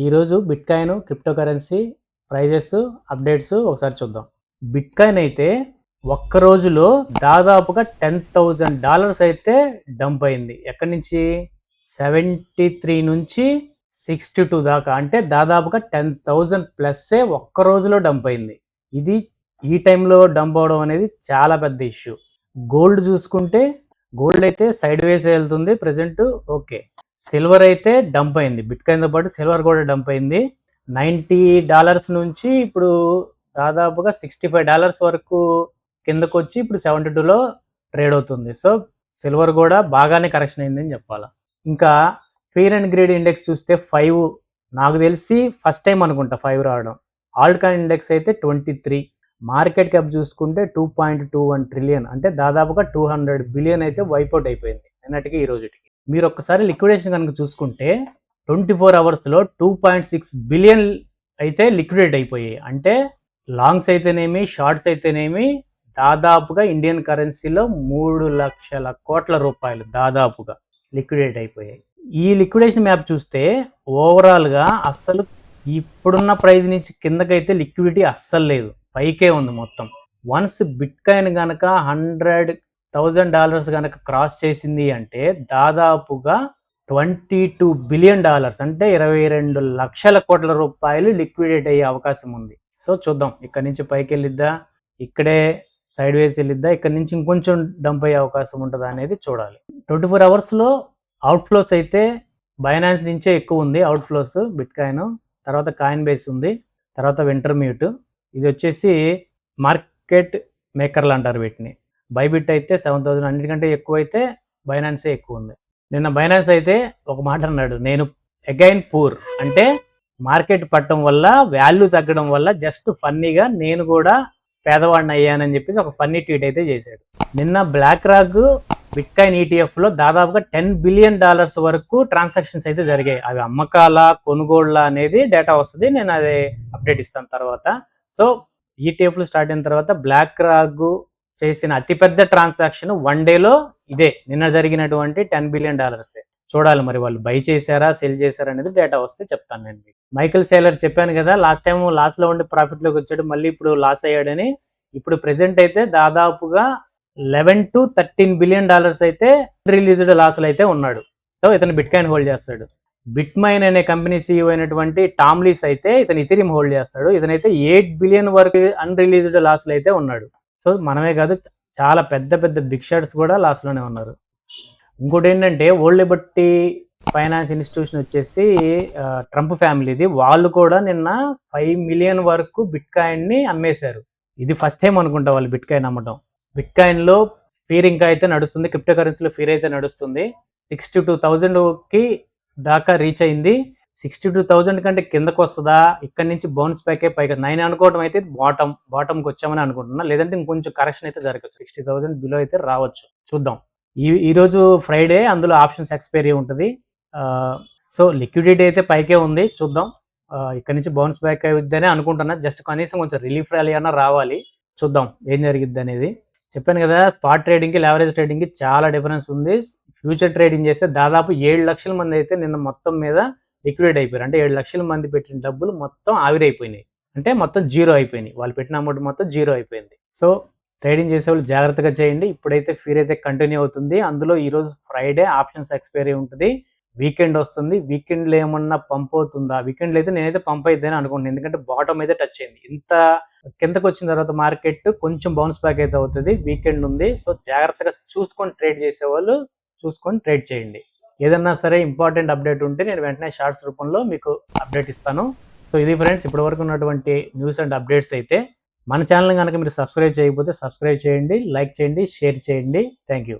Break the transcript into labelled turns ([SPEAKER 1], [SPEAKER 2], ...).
[SPEAKER 1] ఈరోజు bitcoin crypto currency prices updates ఒకసారి చూద్దాం. బిట్కాయిన్ అయితే ఒక్క రోజులో దాదాపుగా $10,000 అయితే డంప్ అయింది. ఎక్కడి నుంచి 73 నుంచి 62 దాకా, అంటే దాదాపుగా 10,000 ప్లస్సే ఒక్క రోజులో డంప్ అయింది. ఇది ఈ టైంలో డంప్ అవడం అనేది చాలా పెద్ద ఇష్యూ. గోల్డ్ చూసుకుంటే గోల్డ్ అయితే సైడ్ వేస్ వెళ్తుంది ప్రజెంట్. ఓకే, సిల్వర్ అయితే డంప్ అయింది. బిట్కాయిన్తో పాటు సిల్వర్ కూడా డంప్ అయింది. $90 నుంచి ఇప్పుడు దాదాపుగా $65 వరకు కిందకు వచ్చి ఇప్పుడు 72లో ట్రేడ్ అవుతుంది. సో సిల్వర్ కూడా బాగానే కరెక్షన్ అయిందని చెప్పాలా. ఇంకా ఫియర్ అండ్ గ్రీడ్ ఇండెక్స్ చూస్తే 5, నాకు తెలిసి ఫస్ట్ టైం అనుకుంటా 5 రావడం. ఆల్ట్ కాయిన్ ఇండెక్స్ అయితే 23. మార్కెట్ క్యాప్ చూసుకుంటే 2.21 ట్రిలియన్, అంటే దాదాపుగా 200 బిలియన్ అయితే వైపౌట్ అయిపోయింది నిన్నటికి ఈ రోజుకి. మీరు ఒక్కసారి లిక్విడేషన్ కనుక చూసుకుంటే 24 అవర్స్లో 2.6 బిలియన్ అయితే లిక్విడేట్ అయిపోయాయి. అంటే లాంగ్స్ అయితేనేమి షార్ట్స్ అయితేనేమి దాదాపుగా ఇండియన్ కరెన్సీలో 3 లక్షల కోట్ల రూపాయలు దాదాపుగా లిక్విడేట్ అయిపోయాయి. ఈ లిక్విడేషన్ మ్యాప్ చూస్తే ఓవరాల్గా అస్సలు ఇప్పుడున్న ప్రైస్ నుంచి కిందకైతే లిక్విడిటీ అస్సలు లేదు, పైకే ఉంది మొత్తం. వన్స్ బిట్కాయిన్ కనుక $100,000 కనుక క్రాస్ చేసింది అంటే దాదాపుగా $22 బిలియన్, అంటే 22 లక్షల కోట్ల రూపాయలు లిక్విడేట్ అయ్యే అవకాశం ఉంది. సో చూద్దాం, ఇక్కడ నుంచి పైకి వెళ్ళిద్దా, ఇక్కడే సైడ్ వేస్ వెళ్ళిద్దా, ఇక్కడ నుంచి ఇంకొంచెం డంప్ అయ్యే అవకాశం ఉంటుందా అనేది చూడాలి. 24 అవర్స్లో అవుట్ఫ్లోస్ అయితే బైనాన్స్ నుంచే ఎక్కువ ఉంది అవుట్ఫ్లోస్. బిట్కాయిన్ తర్వాత కాయిన్ బేస్ ఉంది, తర్వాత వింటర్మ్యూట్. ఇది వచ్చేసి మార్కెట్ మేకర్లు అంటారు వీటిని. బైబిట్ అయితే 7,000, అన్నిటికంటే ఎక్కువ అయితే బైనాన్సే ఎక్కువ ఉంది. నిన్న బైనాన్స్ అయితే ఒక మాట అన్నాడు, నేను అగైన్ పూర్, అంటే మార్కెట్ పట్టడం వల్ల వాల్యూ తగ్గడం వల్ల జస్ట్ ఫన్నీగా నేను కూడా పేదవాడిని అయ్యానని చెప్పేసి ఒక ఫన్నీ ట్వీట్ అయితే చేశాడు. నిన్న బ్లాక్ రాక్ బిట్కాయిన్ ఈటీఎఫ్లో దాదాపుగా $10 బిలియన్ వరకు ట్రాన్సాక్షన్స్ అయితే జరిగాయి. అవి అమ్మకాల కొనుగోళ్ళ అనేది డేటా వస్తుంది, నేను అది అప్డేట్ ఇస్తాను తర్వాత. సో ఈటీఎఫ్లు స్టార్ట్ అయిన తర్వాత బ్లాక్ రాక్ చేసిన అతిపెద్ద ట్రాన్సాక్షన్ వన్ డేలో ఇదే, నిన్న జరిగినటువంటి $10 బిలియన్. చూడాలి మరి వాళ్ళు బై చేశారా సెల్ చేశారా అనేది డేటా వస్తే చెప్తాను నేను. మైకల్ సేలర్ చెప్పాను కదా, లాస్ట్ టైం లాస్లో ఉండి ప్రాఫిట్లోకి వచ్చాడు, మళ్ళీ ఇప్పుడు లాస్ అయ్యాడని. ఇప్పుడు ప్రెసెంట్ అయితే దాదాపుగా $11 to $13 బిలియన్ అయితే రిలీజ్డ్ లాస్లు అయితే ఉన్నాడు. సో ఇతను బిట్కాయిన్ హోల్డ్ చేస్తాడు. బిట్మైన్ అనే కంపెనీ సీఈఓ అయినటువంటి టామ్ లీస్ అయితే ఇతను ఇథీరియం హోల్డ్ చేస్తాడు. ఇతనైతే $8 బిలియన్ వరకు అన్రిలీజ్డ్ లాస్లు అయితే ఉన్నాడు. సో మనమే కాదు, చాలా పెద్ద పెద్ద బిగ్ షాట్స్ కూడా లాస్లోనే ఉన్నారు. ఇంకోటి ఏంటంటే ఓల్డ్ లిబర్టీ ఫైనాన్స్ ఇన్స్టిట్యూషన్ వచ్చేసి ట్రంప్ ఫ్యామిలీది, వాళ్ళు కూడా నిన్న 5 మిలియన్ వరకు బిట్కాయిన్ని అమ్మేశారు. ఇది ఫస్ట్ టైం అనుకుంటా వాళ్ళు బిట్కాయిన్ అమ్మటం. బిట్కాయిన్లో ఫీర్ ఇంకా అయితే నడుస్తుంది, క్రిప్టో కరెన్సీలో ఫీర్ అయితే నడుస్తుంది. 62,000కి దాకా రీచ్ అయింది. 62,000 కంటే కిందకు వస్తుందా, ఇక్కడి నుంచి బౌన్స్ బ్యాకే పైగా 9 అనుకోవడం అయితే బాటంకి వచ్చామని అనుకుంటున్నా, లేదంటే ఇంకొంచెం కరెక్షన్ అయితే జరగచ్చు. 60,000 బిలో అయితే రావచ్చు, చూద్దాం. ఈరోజు ఫ్రైడే, అందులో ఆప్షన్స్ ఎక్స్పైరీ ఉంటుంది. సో లిక్విడిటీ అయితే పైకే ఉంది, చూద్దాం. ఇక్కడ నుంచి బౌన్స్ బ్యాక్ అవుద్దని అనుకుంటున్నా. జస్ట్ కనీసం కొంచెం రిలీఫ్ ర్యాలీ అన్నా రావాలి, చూద్దాం ఏం జరిగిద్ది అనేది. చెప్పాను కదా, స్పాట్ ట్రేడింగ్కి లేవరేజ్ ట్రేడింగ్కి చాలా డిఫరెన్స్ ఉంది. ఫ్యూచర్ ట్రేడింగ్ చేస్తే దాదాపు 7 లక్షల మంది అయితే నిన్న మొత్తం మీద లిక్విడేట్ అయిపోయారు. అంటే 7 లక్షల మంది పెట్టిన డబ్బులు మొత్తం ఆవిరైపోయినాయి, అంటే మొత్తం జీరో అయిపోయినాయి. వాళ్ళు పెట్టిన అమౌంట్ మొత్తం జీరో అయిపోయింది. సో ట్రేడింగ్ చేసే వాళ్ళు జాగ్రత్తగా చేయండి. ఇప్పుడైతే ఫీర్ అయితే కంటిన్యూ అవుతుంది. అందులో ఈరోజు ఫ్రైడే ఆప్షన్స్ ఎక్స్పైరీ ఉంటుంది, వీకెండ్ వస్తుంది. వీకెండ్లో ఏమన్నా పంప్ అవుతుందా? వీకెండ్లో అయితే నేనైతే పంప్ అయిద్దని అనుకుంటున్నాను, ఎందుకంటే బాటమ్ అయితే టచ్ అయింది. ఇంత కిందకు వచ్చిన తర్వాత మార్కెట్ కొంచెం బౌన్స్ బ్యాక్ అయితే అవుతుంది. వీకెండ్ ఉంది, సో జాగ్రత్తగా చూసుకొని ట్రేడ్ చేసేవాళ్ళు చూసుకొని ట్రేడ్ చేయండి. ఏదన్నా సరే ఇంపార్టెంట్ అప్డేట్ ఉంటే నేను వెంటనే షార్ట్స్ రూపంలో మీకు అప్డేట్ ఇస్తాను. సో ఇది ఫ్రెండ్స్, ఇప్పటివరకు ఉన్నటువంటి న్యూస్ అండ్ అప్డేట్స్ అయితే. మన ఛానల్ కనుక మీరు సబ్స్క్రైబ్ చేయకపోతే సబ్స్క్రైబ్ చేయండి, లైక్ చేయండి, షేర్ చేయండి. Thank you.